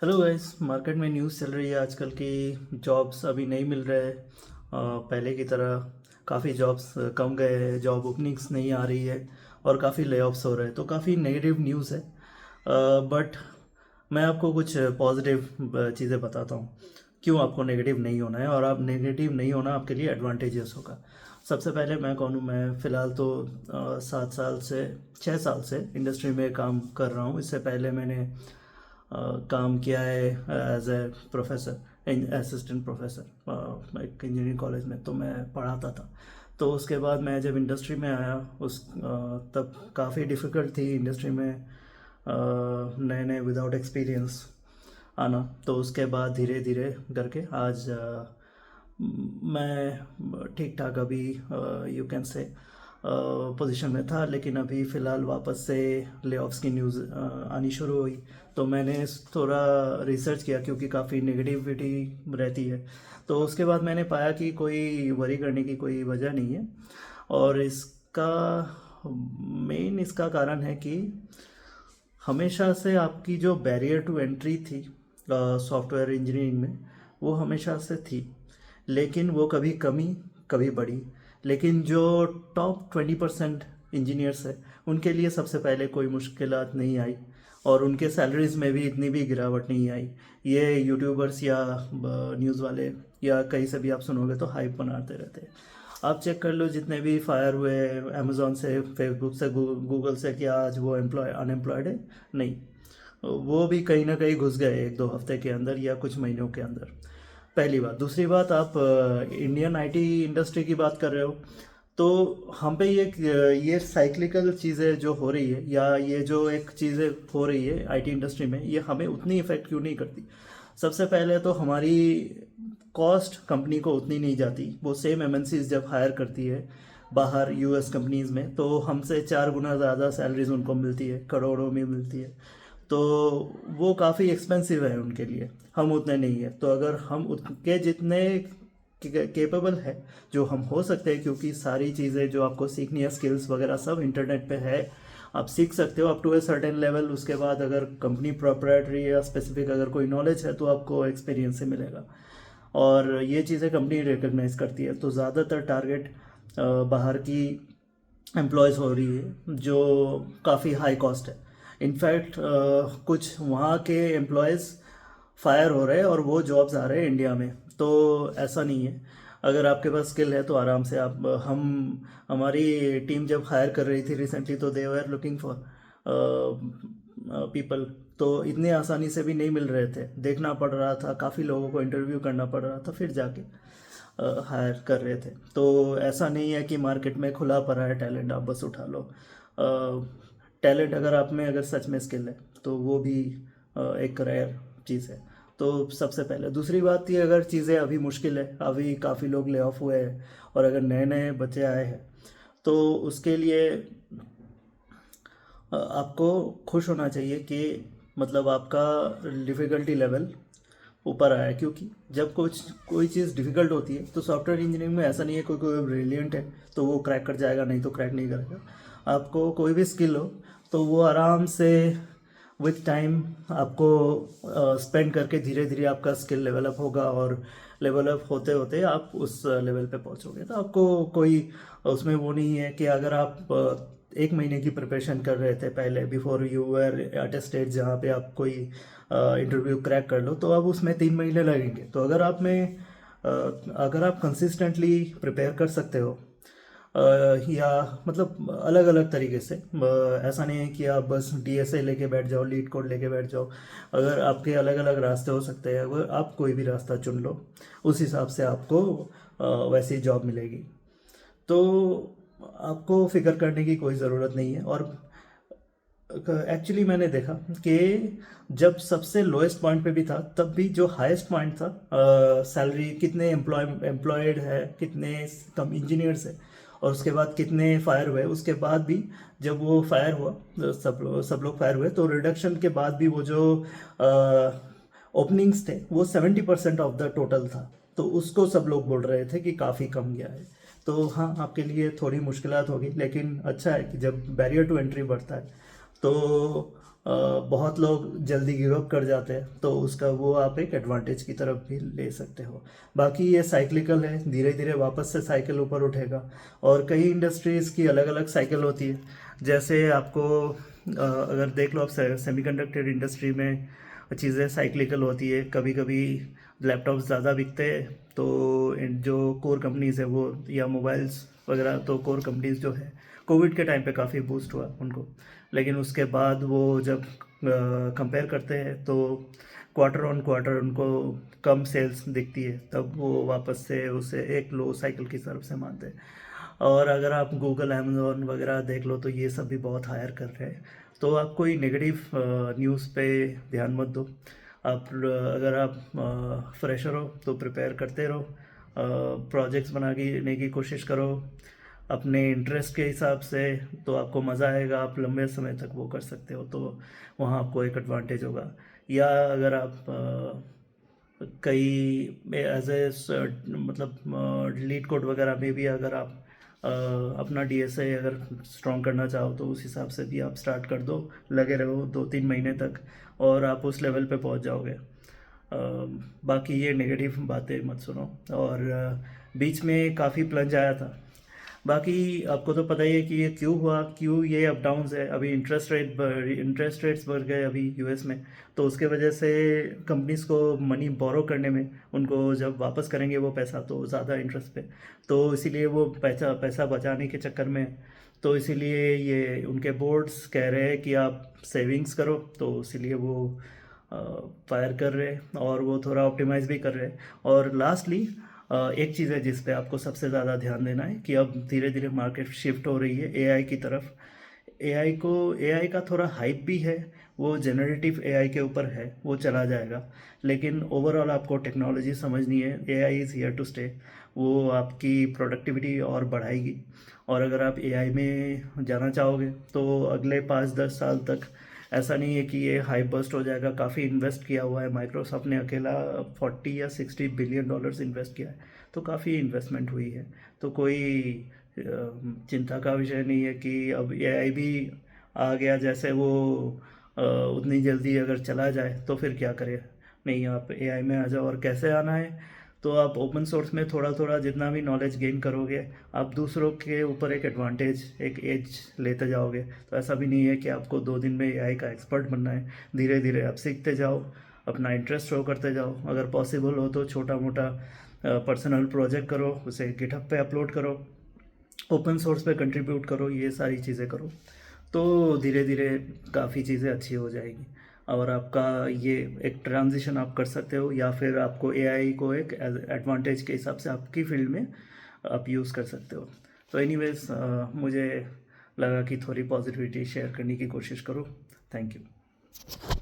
Hello guys. Market में news चल रही है आजकल की। जॉब्स अभी नहीं मिल रहे। पहले की तरह काफ़ी जॉब्स कम गए हैं, जॉब ओपनिंग्स नहीं आ रही है और काफ़ी लेऑफ्स हो रहे हैं, तो काफ़ी नेगेटिव न्यूज़ है। बट मैं आपको कुछ पॉजिटिव चीज़ें बताता हूँ क्यों आपको नेगेटिव नहीं होना है, और आप नेगेटिव नहीं होना आपके लिए एडवांटेजेस होगा। सबसे पहले मैं कौन हूँ, मैं फ़िलहाल तो 7 साल से 6 साल से इंडस्ट्री में काम कर रहा हूँ। इससे पहले मैंने काम किया है as a professor, assistant professor एक इंजीनियरिंग कॉलेज में, तो मैं पढ़ाता था। तो उसके बाद मैं जब इंडस्ट्री में आया तब काफ़ी डिफ़िकल्ट थी इंडस्ट्री में नए नए विदाउट एक्सपीरियंस आना। तो उसके बाद धीरे धीरे करके आज मैं ठीक ठाक अभी यू कैन से पोजीशन में था, लेकिन अभी फ़िलहाल वापस से लेऑफ्स की न्यूज़ आनी शुरू हुई। तो मैंने थोड़ा रिसर्च किया क्योंकि काफ़ी नेगेटिविटी रहती है। तो उसके बाद मैंने पाया कि कोई वरी करने की कोई वजह नहीं है, और इसका मेन इसका कारण है कि हमेशा से आपकी जो बैरियर टू एंट्री थी सॉफ्टवेयर इंजीनियरिंग में, वो हमेशा से थी, लेकिन वो कभी कमी कभी बढ़ी। लेकिन जो टॉप 20% इंजीनियर्स है, उनके लिए सबसे पहले कोई मुश्किलात नहीं आई, और उनके सैलरीज में भी इतनी भी गिरावट नहीं आई। ये यूट्यूबर्स या न्यूज़ वाले या कहीं से भी आप सुनोगे तो हाइप बनाते रहते हैं। आप चेक कर लो जितने भी फायर हुए अमेज़ोन से, फेसबुक से, गूगल से, क्या आज वो एम्प्लॉय अनएम्प्लॉयड है? नहीं, वो भी कहीं ना कहीं घुस गए 1-2 हफ्ते के अंदर या कुछ महीनों के अंदर। पहली बात। दूसरी बात, आप इंडियन आईटी इंडस्ट्री की बात कर रहे हो, तो हम पे ये साइक्लिकल चीज़ें जो हो रही है, या ये जो एक चीज़ें हो रही है आईटी इंडस्ट्री में, ये हमें उतनी इफ़ेक्ट क्यों नहीं करती? सबसे पहले तो हमारी कॉस्ट कंपनी को उतनी नहीं जाती। वो सेम एमएनसीज जब हायर करती है बाहर यूएस कंपनीज में, तो हमसे 4 गुना ज़्यादा सैलरीज उनको मिलती है, करोड़ों में मिलती है। तो वो काफ़ी एक्सपेंसिव है उनके लिए, हम उतने नहीं है। तो अगर हम उनके जितने केपेबल है, जो हम हो सकते हैं, क्योंकि सारी चीज़ें जो आपको सीखनी है, स्किल्स वगैरह सब इंटरनेट पे है, आप सीख सकते हो up to a certain level. उसके बाद अगर कंपनी प्रोप्राइटरी या स्पेसिफिक अगर कोई नॉलेज है तो आपको एक्सपीरियंस से मिलेगा, और ये चीज़ें कंपनी रिकग्नाइज करती है। तो ज़्यादातर टारगेट बाहर की एम्प्लॉयज़ हो रही है, जो काफ़ी हाई कॉस्ट है। इनफैक्ट कुछ वहाँ के एम्प्लॉयज़ फायर हो रहे हैं और वो जॉब्स आ रहे हैं इंडिया में। तो ऐसा नहीं है, अगर आपके पास स्किल है तो आराम से आप हम हमारी टीम जब हायर कर रही थी रिसेंटली, तो दे वर लुकिंग फॉर पीपल। तो इतनी आसानी से भी नहीं मिल रहे थे, देखना पड़ रहा था, काफ़ी लोगों को इंटरव्यू करना पड़ रहा था, फिर जाके हायर कर रहे थे। तो ऐसा नहीं है कि मार्केट में खुला पड़ा है टैलेंट, आप बस उठा लो। टैलेंट अगर आप में अगर सच में स्किल है तो वो भी एक रेयर चीज़ है। तो सबसे पहले दूसरी बात, ये अगर चीज़ें अभी मुश्किल है, अभी काफ़ी लोग ले ऑफ हुए हैं, और अगर नए नए बच्चे आए हैं, तो उसके लिए आपको खुश होना चाहिए कि मतलब आपका डिफ़िकल्टी लेवल ऊपर आया है। क्योंकि जब कुछ कोई चीज़ डिफ़िकल्ट होती है, तो सॉफ्टवेयर इंजीनियरिंग में ऐसा नहीं है कोई कोई ब्रिलियंट है तो वो क्रैक कर जाएगा, नहीं तो क्रैक नहीं करेगा। आपको कोई भी स्किल हो तो वो आराम से विथ टाइम आपको स्पेंड करके धीरे धीरे आपका स्किल डेवलप होगा, और डेवलप होते होते आप उस लेवल पे पहुंचोगे। तो आपको कोई उसमें वो नहीं है कि अगर आप 1 महीने की प्रिपरेशन कर रहे थे पहले, before you were at a stage जहाँ पे आप कोई इंटरव्यू क्रैक कर लो, तो अब उसमें 3 महीने लगेंगे। तो अगर आप कंसिस्टेंटली प्रिपेयर कर सकते हो, या मतलब अलग अलग तरीके से, ऐसा नहीं है कि आप बस डीएसए लेके बैठ जाओ, लीड कोड लेके बैठ जाओ। अगर आपके अलग अलग रास्ते हो सकते हैं, अगर आप कोई भी रास्ता चुन लो, उस हिसाब से आपको वैसी जॉब मिलेगी। तो आपको फिक्र करने की कोई ज़रूरत नहीं है। और एक्चुअली मैंने देखा कि जब सबसे लोएस्ट पॉइंट पे भी था, तब भी जो हाईएस्ट पॉइंट था, सैलरी कितने एम्प्लॉयड है, कितने कम इंजीनियर्स है, और उसके बाद कितने फायर हुए, उसके बाद भी जब वो फायर हुआ, सब लोग फायर हुए, तो रिडक्शन के बाद भी वो जो ओपनिंग्स थे वो 70% ऑफ द टोटल था। तो उसको सब लोग बोल रहे थे कि काफ़ी कम गया है। तो हाँ, आपके लिए थोड़ी मुश्किलात होगी, लेकिन अच्छा है कि जब बैरियर टू एंट्री बढ़ता है तो बहुत लोग जल्दी गिव अप कर जाते हैं, तो उसका वो आप एक एडवांटेज की तरफ भी ले सकते हो। बाकी ये साइक्लिकल है, धीरे धीरे वापस से साइकिल ऊपर उठेगा। और कई इंडस्ट्रीज़ की अलग अलग साइकिल होती है। जैसे आपको अगर देख लो आप सेमीकंडक्टर इंडस्ट्री में चीज़ें साइक्लिकल होती है। कभी कभी लैपटॉप्स ज़्यादा बिकते हैं, तो जो कोर कंपनीज़ है वो, या मोबाइल्स वगैरह, तो कोर कंपनीज़ जो है कोविड के टाइम पे काफ़ी बूस्ट हुआ उनको। लेकिन उसके बाद वो जब कंपेयर करते हैं तो क्वार्टर ऑन क्वार्टर उनको कम सेल्स दिखती है, तब वो वापस से उसे एक लो साइकिल की तरफ से मानते हैं। और अगर आप गूगल अमेज़ॉन वगैरह देख लो तो ये सब भी बहुत हायर कर रहे हैं। तो आप कोई नेगेटिव न्यूज़ पे ध्यान मत दो। अगर आप फ्रेशर हो तो प्रिपेयर करते रहो, प्रोजेक्ट्स बनाने की कोशिश करो अपने इंटरेस्ट के हिसाब से, तो आपको मज़ा आएगा, आप लंबे समय तक वो कर सकते हो, तो वहाँ आपको एक एडवांटेज होगा। या अगर आप कई एज ए मतलब लीड कोड वगैरह में भी अगर आप अपना डीएसए अगर स्ट्रॉन्ग करना चाहो तो उस हिसाब से भी आप स्टार्ट कर दो, लगे रहो 2-3 महीने तक और आप उस लेवल पे पहुंच जाओगे। बाकी ये नेगेटिव बातें मत सुनो। और बीच में काफ़ी प्लंज आया था। बाकी आपको तो पता ही है कि ये क्यों हुआ, क्यों ये अप डाउन्स है। अभी इंटरेस्ट रेट्स बढ़ गए अभी यूएस में, तो उसके वजह से कंपनीज को मनी बोरो करने में, उनको जब वापस करेंगे वो पैसा तो ज़्यादा इंटरेस्ट पे, तो इसीलिए वो पैसा पैसा बचाने के चक्कर में, तो इसीलिए ये उनके बोर्ड्स कह रहे हैं कि आप सेविंग्स करो, तो इसीलिए वो फायर कर रहे हैं और वो थोड़ा ऑप्टिमाइज़ भी कर रहे हैं। और लास्टली एक चीज़ है जिस पे आपको सबसे ज़्यादा ध्यान देना है कि अब धीरे धीरे मार्केट शिफ्ट हो रही है एआई की तरफ। एआई का थोड़ा हाइप भी है, वो जनरेटिव एआई के ऊपर है, वो चला जाएगा। लेकिन ओवरऑल आपको टेक्नोलॉजी समझनी है, AI is here to stay. वो आपकी प्रोडक्टिविटी और बढ़ाएगी। और अगर आप एआई में जाना चाहोगे तो अगले 5-10 साल तक ऐसा नहीं है कि ये हाई बस्ट हो जाएगा। काफ़ी इन्वेस्ट किया हुआ है, माइक्रोसॉफ्ट ने अकेला 40 या 60 बिलियन डॉलर्स इन्वेस्ट किया है, तो काफ़ी इन्वेस्टमेंट हुई है। तो कोई चिंता का विषय नहीं है कि अब एआई भी आ गया, जैसे वो उतनी जल्दी अगर चला जाए तो फिर क्या करें। नहीं, आप एआई में आ जाओ। और कैसे आना है, तो आप ओपन सोर्स में थोड़ा थोड़ा जितना भी नॉलेज गेन करोगे, आप दूसरों के ऊपर एक एडवांटेज, एक एज लेते जाओगे। तो ऐसा भी नहीं है कि आपको 2 दिन में एआई का एक्सपर्ट बनना है। धीरे धीरे आप सीखते जाओ, अपना इंटरेस्ट शो करते जाओ। अगर पॉसिबल हो तो छोटा मोटा पर्सनल प्रोजेक्ट करो, उसे गिटहब पे अपलोड करो, ओपन सोर्स पे कंट्रीब्यूट करो, ये सारी चीज़ें करो, तो धीरे धीरे काफ़ी चीज़ें अच्छी हो जाएगी। और आपका ये एक ट्रांजिशन आप कर सकते हो, या फिर आपको एआई को एक एडवांटेज के हिसाब से आपकी फील्ड में आप यूज़ कर सकते हो। तो एनीवेज, मुझे लगा कि थोड़ी पॉजिटिविटी शेयर करने की कोशिश करूँ। Thank you.